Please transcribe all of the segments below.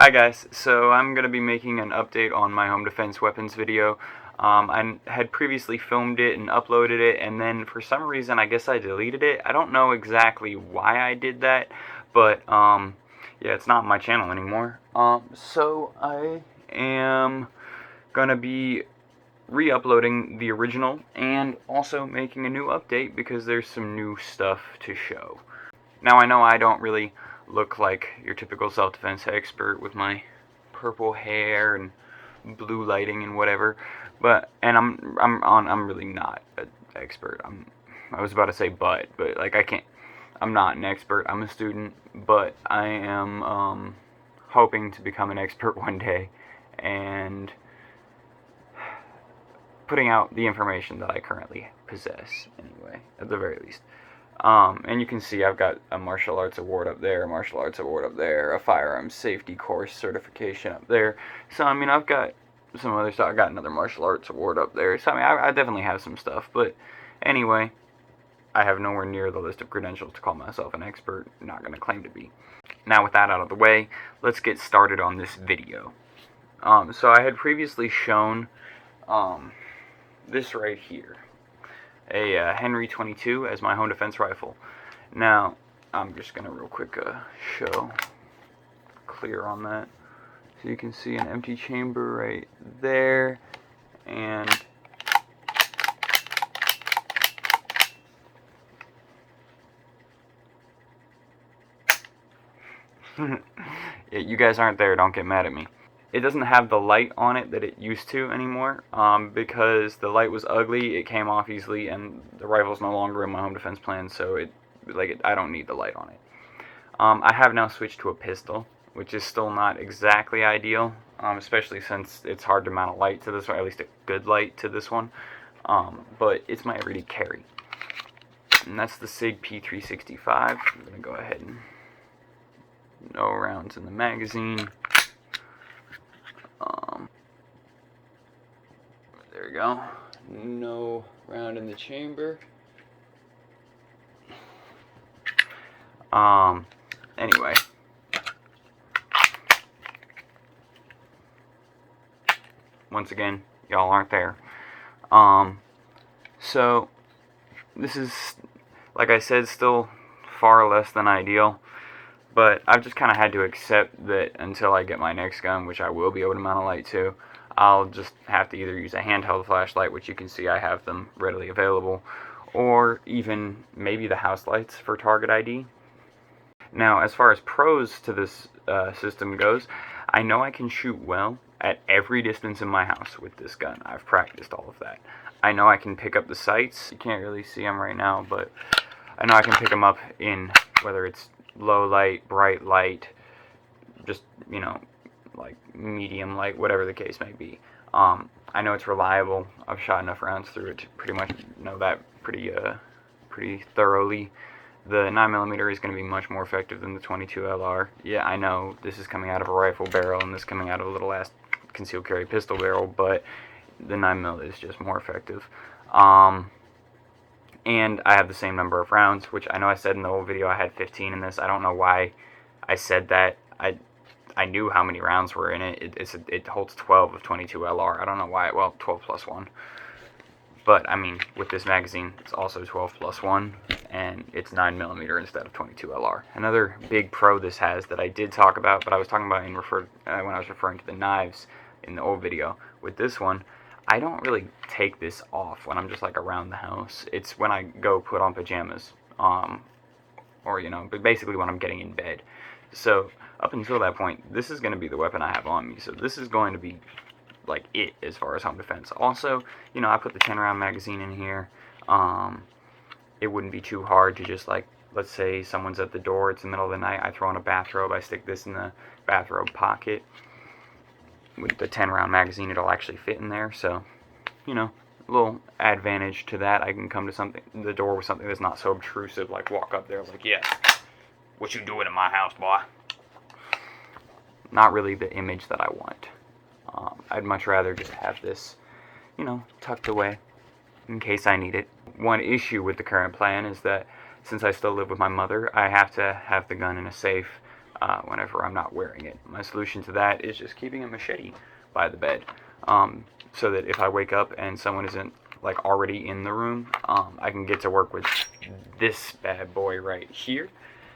Hi guys, so I'm going to be making an update on my home defense weapons video. I had previously filmed it and uploaded it, and then for some reason I guess I deleted it. I don't know exactly why I did that, but yeah, it's not my channel anymore. So I am going to be re-uploading the original and also making a new update because there's some new stuff to show. Now I know I don't really look like your typical self-defense expert with my purple hair and blue lighting and whatever, and I'm really not an expert. I was about to say but like I'm not an expert. I'm a student, but I am hoping to become an expert one day and putting out the information that I currently possess anyway, at the very least. And you can see I've got a martial arts award up there, a martial arts award up there, a firearms safety course certification up there. So, I mean, I've got some other stuff. I got another martial arts award up there. So, I mean, I definitely have some stuff. But anyway, I have nowhere near the list of credentials to call myself an expert. Not going to claim to be. Now, with that out of the way, let's get started on this video. So, I had previously shown this right here. A Henry 22 as my home defense rifle. Now, I'm just going to real quick show clear on that. So you can see an empty chamber right there, and yeah, you guys aren't there, don't get mad at me. It doesn't have the light on it that it used to anymore, because the light was ugly, it came off easily, and the rifle's no longer in my home defense plan, so I don't need the light on it. I have now switched to a pistol, which is still not exactly ideal, especially since it's hard to mount a light to this one, or at least a good light to this one, but it's my everyday carry. And that's the SIG P365. I'm going to go ahead and no rounds in the magazine. There we go. No round in the chamber. Anyway. Once again, y'all aren't there. So, this is, like I said, still far less than ideal. But I've just kind of had to accept that until I get my next gun, which I will be able to mount a light to, I'll just have to either use a handheld flashlight, which you can see I have them readily available, or even maybe the house lights for target ID. Now, as far as pros to this system goes, I know I can shoot well at every distance in my house with this gun. I've practiced all of that. I know I can pick up the sights. You can't really see them right now, but I know I can pick them up in whether it's low light, bright light, just, you know, like medium light, whatever the case may be. I know it's reliable. I've shot enough rounds through it to pretty much know that pretty thoroughly. The 9mm is going to be much more effective than the 22 LR. Yeah, I know this is coming out of a rifle barrel and this coming out of a little ass concealed carry pistol barrel, but the 9mm is just more effective. And I have the same number of rounds, which I know I said in the old video I had 15 in this. I don't know why I said that. I knew how many rounds were in it. It holds 12 of 22 LR. I don't know why. Well, 12 plus 1. But, I mean, with this magazine, it's also 12 plus 1, and it's 9mm instead of 22 LR. Another big pro this has that I did talk about, but I was talking about when I was referring to the knives in the old video. With this one, I don't really take this off when I'm just like around the house. It's when I go put on pajamas, or, you know, but basically when I'm getting in bed. So up until that point, this is going to be the weapon I have on me. So this is going to be like it as far as home defense. Also, you know, I put the 10-round magazine in here. It wouldn't be too hard to just, like, let's say someone's at the door, it's the middle of the night, I throw on a bathrobe, I stick this in the bathrobe pocket. With the 10-round magazine, it'll actually fit in there, so, you know, a little advantage to that. I can come to the door with something that's not so obtrusive, like walk up there like, yeah, what you doing in my house, boy? Not really the image that I want. I'd much rather just have this, you know, tucked away in case I need it. One issue with the current plan is that since I still live with my mother, I have to have the gun in a safe whenever I'm not wearing it. My solution to that is just keeping a machete by the bed, so that if I wake up and someone isn't like already in the room, I can get to work with this bad boy right here.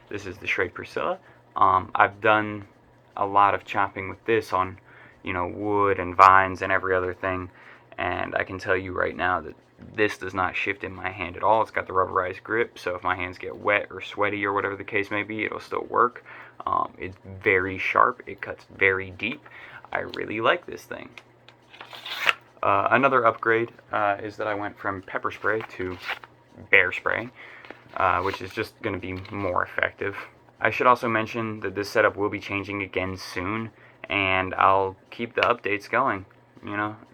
This is the Shrade Priscilla. I've done a lot of chopping with this on, wood and vines and every other thing, and I can tell you right now that this does not shift in my hand at all. It's got the rubberized grip, so if my hands get wet or sweaty or whatever the case may be, it'll still work. It's very sharp. It cuts very deep. I really like this thing. Another upgrade is that I went from pepper spray to bear spray, which is just going to be more effective. I should also mention that this setup will be changing again soon, and I'll keep the updates going.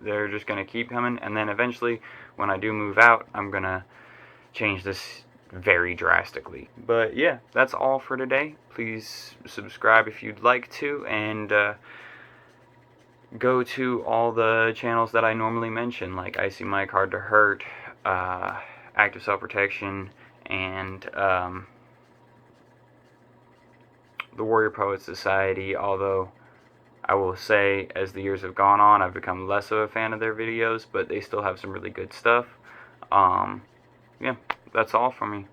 They're just going to keep coming, and then eventually, when I do move out, I'm going to change this very drastically. But yeah, that's all for today. Please subscribe if you'd like to, and go to all the channels that I normally mention, like Icy Mike, Hard to Hurt, Active Self-Protection, and the Warrior Poet Society, although I will say, as the years have gone on, I've become less of a fan of their videos, but they still have some really good stuff. Yeah, that's all for me.